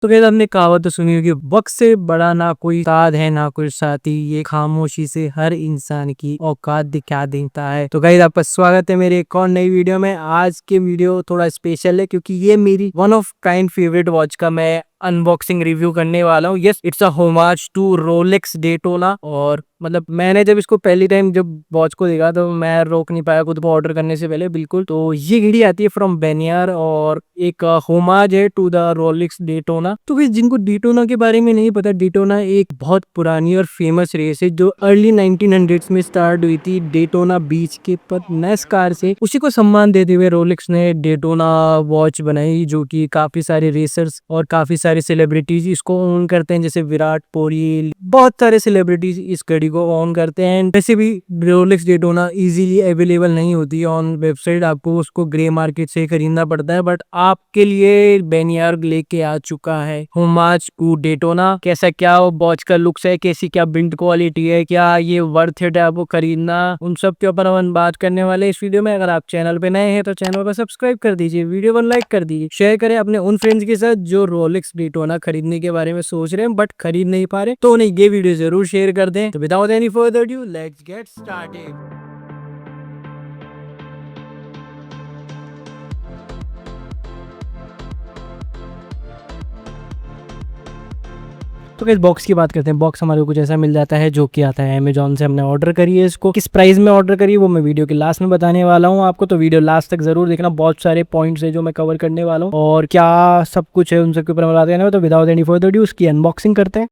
तो गाइस आपने कहावत तो सुनी होगी, वक्त से बड़ा ना कोई उस्ताद है ना कोई साथी, ये खामोशी से हर इंसान की औकात दिखा देता है। तो गाइस आपका स्वागत है मेरे एक और नई वीडियो में। आज के वीडियो थोड़ा स्पेशल है क्योंकि ये मेरी one of kind favourite watch का मैं अनबॉक्सिंग रिव्यू करने वाला हूँ। Yes, it's a homage to Rolex Daytona. और मतलब मैंने जब इसको पहली टाइम जब वॉच को देखा तो मैं रोक नहीं पाया खुद को ऑर्डर करने से पहले बिल्कुल। तो ये घड़ी आती है फ्रॉम बेनियर और एक होमाज है टू द रोलेक्स डेटोना। तो फिर जिनको डेटोना के बारे में नहीं पता, डेटोना एक बहुत पुरानी और फेमस रेस है जो अर्ली 1900s में स्टार्ट हुई थी डेटोना बीच के पर नेस्कार से। उसी को सम्मान देते हुए रोलेक्स ने डेटोना वॉच बनाई, जो कि काफी सारे रेसर्स और काफी सारे सेलिब्रिटीज इसको ओन करते हैं, जैसे विराट कोहली, बहुत सारे सेलिब्रिटीज इस घड़ी को ओन करते हैं। वैसे भी रोलेक्स डेटोना इजीली अवेलेबल नहीं होती ऑन वेबसाइट, आपको उसको ग्रे मार्केट से खरीदना पड़ता है। बट आपके लिए बेनियर लेके आ चुका है होमाज टू डेटोना। कैसा क्या वॉच का लुक्स है, कैसी क्या बिल्ड क्वालिटी है, क्या ये वर्थ इट है आपको खरीदना, उन सब के ऊपर हम बात करने वाले इस वीडियो में। अगर आप चैनल पे नए हैं तो चैनल को सब्सक्राइब कर दीजिए, वीडियो को लाइक कर दीजिए, शेयर करें अपने उन फ्रेंड्स के साथ जो रोलेक्स डेटोना खरीदने के बारे में सोच रहे हैं बट खरीद नहीं पा रहे, तो उन्हें ये वीडियो जरूर शेयर कर दें। तो without any further due let's get started. तो इस बॉक्स की बात करते हैं। बॉक्स हमारे को कुछ ऐसा मिल जाता है जो कि आता है अमेजोन से। हमने ऑर्डर करी है इसको, किस प्राइस में ऑर्डर करी है वो मैं वीडियो के लास्ट में बताने वाला हूँ आपको, तो वीडियो लास्ट तक जरूर देखना। बहुत सारे पॉइंट्स है जो मैं कवर करने वाला हूँ और क्या सब कुछ है उन सब के ऊपर बताते हैं। तो विदाउट एनी फर्दर ड्यू उसकी अनबॉक्सिंग करते हैं।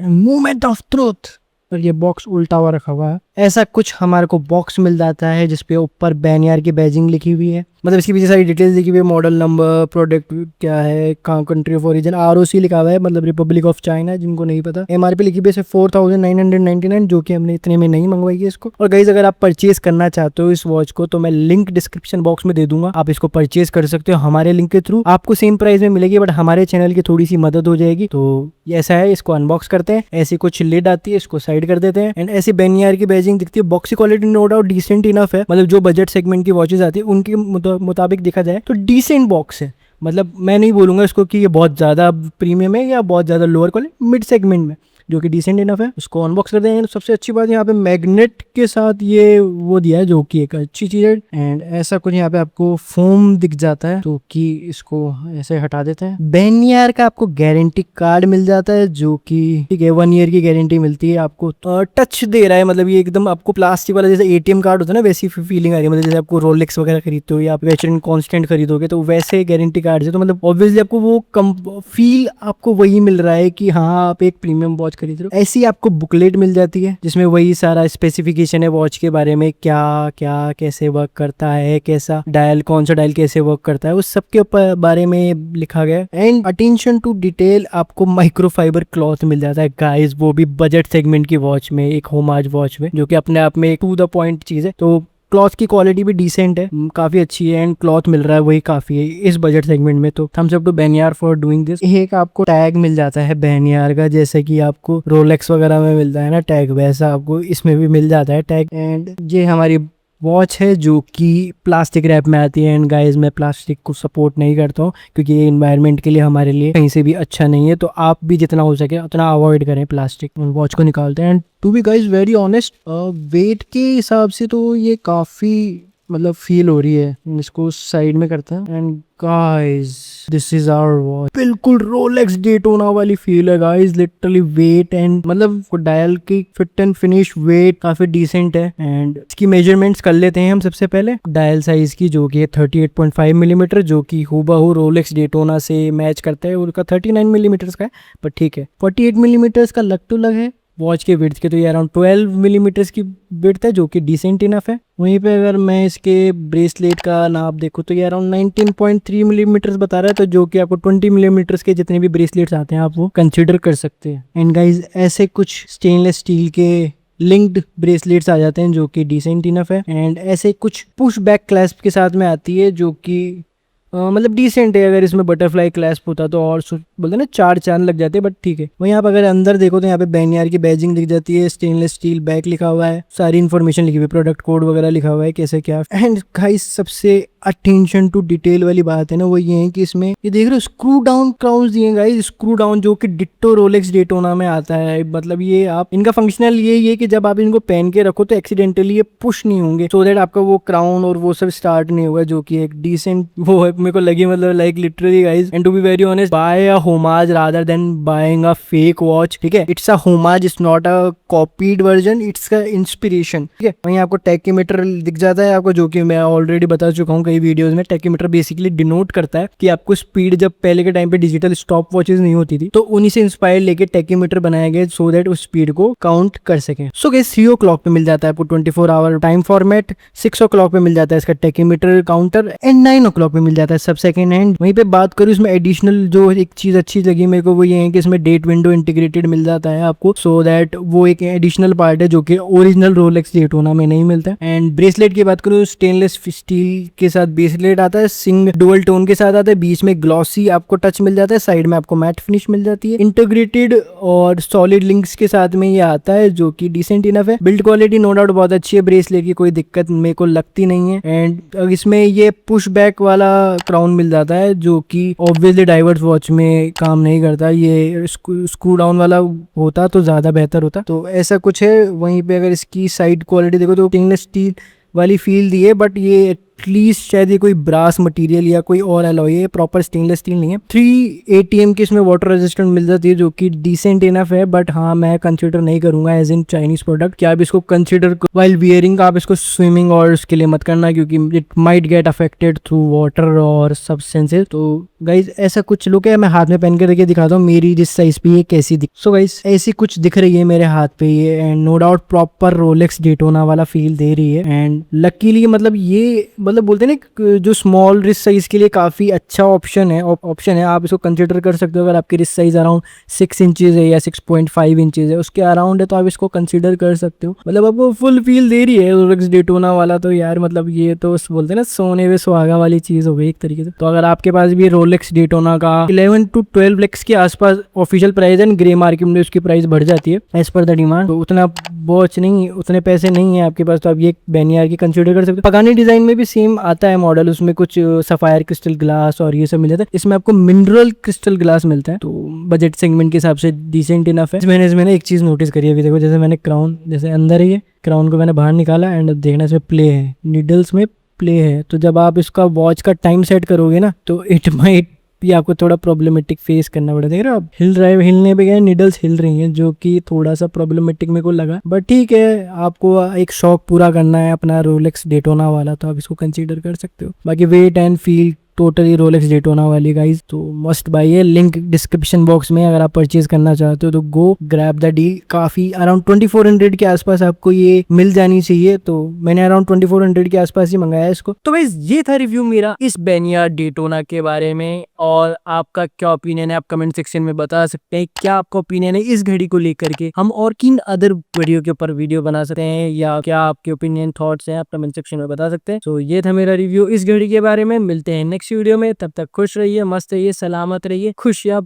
Moment of truth. और ये बॉक्स उल्टा हुआ रखा हुआ है। ऐसा कुछ हमारे को बॉक्स मिल जाता है जिसपे ऊपर बेनियर की बैजिंग लिखी हुई है, मतलब इसकी पीछे सारी डिटेल्स लिखी हुई है, मॉडल नंबर, प्रोडक्ट क्या है, कहाँ कंट्री ऑफ ओरिजिन, ROC लिखा हुआ है, मतलब रिपब्लिक ऑफ चाइना, जिनको नहीं पता। MRP लिखी हुई है 4999, जो कि हमने इतने में नहीं मंगवाई है इसको। और गाइस अगर आप परचेज करना चाहते हो इस वॉच को तो मैं लिंक डिस्क्रिप्शन बॉक्स में दे दूंगा, आप इसको परचेज कर सकते हो हमारे लिंक के थ्रू। आपको सेम प्राइस में मिलेगी बट हमारे चैनल की थोड़ी सी मदद हो जाएगी। तो ऐसा है, इसको अनबॉक्स करते हैं। ऐसी कुछ लिड आती है, इसको साइड कर देते हैं। एंड ऐसी बेनियर की बैजिंग दिखती है। बॉक्स की quality no doubt decent enough है, मतलब जो बजट सेगमेंट की वॉचेस आती है उनके मुताबिक देखा जाए तो डिसेंट बॉक्स है। मतलब मैं नहीं बोलूंगा इसको कि ये बहुत ज़्यादा प्रीमियम है या बहुत ज़्यादा लोअर क्वालिटी, मिड सेगमेंट में जो कि डिसेंट इनफ है। उसको अनबॉक्स कर देंगे। सबसे अच्छी बात यहाँ पे मैग्नेट के साथ ये वो दिया है जो कि एक अच्छी चीज़ है। एंड ऐसा कुछ यहाँ पे आपको फोम दिख जाता है, तो कि इसको ऐसे हटा देते हैं। बेनियर का आपको गारंटी कार्ड मिल जाता है जो कि ठीक है 1 ईयर की गारंटी मिलती है आपको। टच दे रहा है, मतलब ये एकदम आपको प्लास्टिक वाला जैसे ATM कार्ड होता है ना, वैसी फीलिंग आ रही है। मतलब जैसे आपको रोलेक्स वगैरह खरीदते हो या आप वेचरन कॉन्स्टेंट खरीदोगे तो वैसे गारंटी कार्ड है, तो मतलब ऑब्वियसली आपको वो फील आपको वही मिल रहा है कि हाँ आप एक प्रीमियम वॉच खरीद रहे हो। ऐसी आपको बुकलेट मिल जाती है जिसमें वही सारा स्पेसिफिकेशन है वॉच के बारे में, क्या क्या कैसे वर्क करता है, कैसा डायल, कौन सा डायल कैसे वर्क करता है, उस सब के ऊपर बारे में लिखा गया है। एंड अटेंशन टू डिटेल आपको माइक्रोफाइबर क्लॉथ मिल जाता है गाइस, वो भी बजट सेगमेंट की वॉच में, एक होमाज वॉच में, जो कि अपने आप में टू द पॉइंट चीज है। तो क्लॉथ की क्वालिटी भी डिसेंट है, काफी अच्छी है। एंड क्लॉथ मिल रहा है वही काफी है इस बजट सेगमेंट में। तो thumbs up to Benier for doing this. एक आपको टैग मिल जाता है बेनियर का, जैसे कि आपको रोलेक्स वगैरह में मिलता है ना टैग, वैसा आपको इसमें भी मिल जाता है टैग। एंड ये हमारी वॉच है जो कि प्लास्टिक रैप में आती है। एंड गाइस मैं प्लास्टिक को सपोर्ट नहीं करता हूँ क्योंकि ये इन्वायरमेंट के लिए हमारे लिए कहीं से भी अच्छा नहीं है, तो आप भी जितना हो सके उतना अवॉइड करें प्लास्टिक। वॉच को निकालते हैं। And to be guys very honest, weight के हिसाब से तो ये काफ़ी मतलब फील हो रही है। इसको साइड में करते हैं। And guys this is our watch, बिल्कुल रोलेक्स डेटोना वाली फील है गाइस, लिटरली वेट एंड मतलब डायल की फिट एंड फिनिश, वेट काफी डिसेंट है। एंड इसकी मेजरमेंट्स कर लेते हैं हम सबसे पहले। डायल साइज की जो कि है 38.5 मिलीमीटर, जो कि हूबहू रोलेक्स डेटोना से मैच करता है। उनका 39 मिलीमीटर का है पर ठीक है। 48 मिलीमीटर का लग टू लग है। वॉच के विड्थ के तो ये अराउंड 12 मिलीमीटर की विड्थ है जो कि डिसेंट इनफ है। वहीं पे अगर मैं इसके ब्रेसलेट का नाप देखूँ तो ये अराउंड 19.3 मिलीमीटर बता रहा है, तो जो कि आपको 20 मिलीमीटर के जितने भी ब्रेसलेट्स आते हैं आप वो कंसिडर कर सकते हैं। एंड गाइज ऐसे कुछ स्टेनलेस स्टील के लिंक्ड ब्रेसलेट्स आ जाते हैं जो कि डिसेंट इनफ है। एंड ऐसे कुछ पुश बैक क्लैस्प के साथ में आती है जो कि मतलब डिसेंट है। अगर इसमें बटरफ्लाई क्लैस्प होता तो और बोलते ना 4 चांद लग जाते, बट ठीक है। वहीं आप अगर अंदर देखो तो यहाँ पे बैनियार की बैजिंग दिख जाती है, स्टेनलेस स्टील बैक लिखा हुआ है, सारी इन्फॉर्मेशन लिखी हुई है, प्रोडक्ट कोड वगैरह लिखा हुआ है कैसे क्या। एंड गाइस सबसे अटेंशन टू डिटेल वाली बात है ना वो ये है कि इसमें ये देख रहे हो स्क्रू डाउन क्राउन्स दिए गाइस, स्क्रू डाउन जो कि डिट्टो रोलेक्स डेटोना में आता है। मतलब ये आप इनका फंक्शनल ये है कि जब आप इनको पहन के रखो तो एक्सीडेंटली ये पुश नहीं होंगे, सो दैट आपका वो क्राउन और वो सब स्टार्ट नहीं होगा, जो कि एक डिसेंट वो है मेरे को लगी। मतलब like literally guys, and to be very honest, buy a homage rather than buying a fake watch. ठीक है, it's a homage, it's not a copied version, it's का इंस्पिरेशन। ठीक है, वहीं आपको टैकीमीटर दिख जाता है आपको, जो कि मैं ऑलरेडी बता चुका हूँ कई वीडियोस में। टैकीमीटर बेसिकली डिनोट करता है कि आपको स्पीड, जब पहले के टाइम पे डिजिटल स्टॉप वॉचेस नहीं होती थी तो उन्हीं से इंस्पायर लेके टैकीमीटर बनाया गया सो दैट उस स्पीड को काउंट कर सके। सो गाइस 3 o'clock पे मिल जाता है आपको 24 आवर टाइम फॉर्मेट, 6 o'clock पे मिल जाता है इसका टैकीमीटर काउंटर, एंड 9 o'clock पे मिल जाता है सब सेकंड हैंड। वहीं पे बात करूँ इसमें एडिशनल जो एक चीज अच्छी लगी मेरे को वो ये है कि इसमें डेट विंडो इंटीग्रेटेड मिल जाता है आपको, सो दैट वो एक एडिशनल पार्ट है जो कि ओरिजिनल रोलेक्स डेटोना में नहीं मिलता। एंड ब्रेसलेट की बात करूँ, स्टेनलेस स्टील के साथ ब्रेसलेट आता है, सिंग डुअल टोन के साथ आता है, बीच में ग्लॉसी आपको टच मिल जाता है, साइड में आपको मैट फिनिश मिल जाती है, इंटीग्रेटेड और सॉलिड लिंक्स के साथ में ये आता है जो कि डिसेंट इनफ है। बिल्ड क्वालिटी नो डाउट बहुत अच्छी है, ब्रेसलेट की कोई दिक्कत मेरे को लगती नहीं है। एंड इसमें ये पुश बैक वाला क्राउन मिल जाता है जो कि ऑब्वियसली डाइवर्स वॉच में काम नहीं करता, ये स्क्रू डाउन वाला होता तो ज्यादा बेहतर होता। तो ऐसा कुछ है। वहीं पे अगर इसकी साइड क्वालिटी देखो तो स्टेनलेस स्टील वाली फील दी है, बट ये एटलीस्ट शायद ये कोई ब्रास मटेरियल या कोई और अलॉय है, प्रॉपर स्टेनलेस स्टील नहीं है। 3 ATM की इसमें वाटर रेजिस्टेंट मिल जाती है जो कि डिसेंट इनफ है, बट हाँ मैं कंसीडर नहीं करूंगा एज इन चाइनीज प्रोडक्ट कि आप इसको कंसीडर वाइल वियरिंग, आप इसको स्विमिंग और उसके लिए मत करना क्योंकि it might get affected through water और सब्सटेंसेस। तो गाइज ऐसा कुछ लुक है, मैं हाथ में पहन के रखिए दिखाता हूँ मेरी जिस साइज पे ये कैसी दिख। सो गाइज ऐसी कुछ दिख रही है मेरे हाथ पे ये, and no doubt proper Rolex Daytona वाला फील दे रही है। एंड लकीली मतलब ये मतलब बोलते हैं ना जो स्मॉल रिस्ट साइज के लिए काफी अच्छा ऑप्शन है, आप इसको कंसिडर कर सकते हो। अगर आपकी रिस्ट साइज अराउंड 6 इंचेस है या 6.5 इंचेस है उसके अराउंड है तो आप इसको कंसिडर कर सकते हो। मतलब आपको फुल फील दे रही है रोलेक्स डेटोना वाला। तो यार मतलब ये तो बोलते हैं ना सोने में सुहागा वाली चीज हो गई एक तरीके से। तो अगर आपके पास भी रोलेक्स डेटोना का 11 to 12 लाख के आसपास ऑफिशियल प्राइस है, ग्रे मार्केट में उसकी प्राइस बढ़ जाती है एज पर द डिमांड, तो उतना वॉच नहीं, उतने पैसे नहीं है आपके पास तो आप ये बैनियार की कंसिडर कर सकते हो। पगानी डिजाइन में भी सेम आता है मॉडल, उसमें कुछ सफायर क्रिस्टल ग्लास और ये सब मिल जाता है, इसमें आपको मिनरल क्रिस्टल ग्लास मिलता है। तो बजट सेगमेंट के हिसाब से डिसेंट इनफ है। मैंने एक चीज नोटिस करी अभी देखो, जैसे मैंने क्राउन जैसे अंदर ही है, क्राउन को मैंने बाहर निकाला एंड देखना इसमें प्ले है, निडल्स में प्ले है। तो जब आप इसका वॉच का टाइम सेट करोगे ना तो इट माइट भी आपको थोड़ा प्रॉब्लमेटिक फेस करना पड़ेगा। देख रहे हो आप हिल रहे, हिलने पे गए निडल्स हिल रही हैं जो कि थोड़ा सा प्रॉब्लमेटिक मेरे को लगा, बट ठीक है आपको एक शौक पूरा करना है अपना रोलेक्स डेटोना वाला तो आप इसको कंसीडर कर सकते हो। बाकी weight and feel totally Rolex Daytona वाली गाइज, तो मस्ट बाय है। लिंक डिस्क्रिप्शन बॉक्स में, अगर आप परचेज करना चाहते हो तो गो ग्रैब द डील। काफी अराउंड 2400 के आसपास आपको ये मिल जानी चाहिए, तो मैंने अराउंड 2400 के आसपास ही मंगाया इसको। तो गाइज ये था रिव्यू मेरा इस बैनियार डेटोना के बारे में, और आपका क्या ओपिनियन है आप कमेंट सेक्शन में बता सकते हैं। क्या आपका ओपिनियन है इस घड़ी को लेकर के, हम और किन अदर वीडियो के ऊपर वीडियो बना सकते हैं, या क्या आपके ओपिनियन थॉट्स हैं आप कमेंट सेक्शन में बता सकते हैं। तो ये था मेरा रिव्यू इस घड़ी के बारे में। मिलते हैं नेक्स्ट वीडियो में, तब तक खुश रहिए, मस्त रहिए, सलामत रहिए, खुशियां।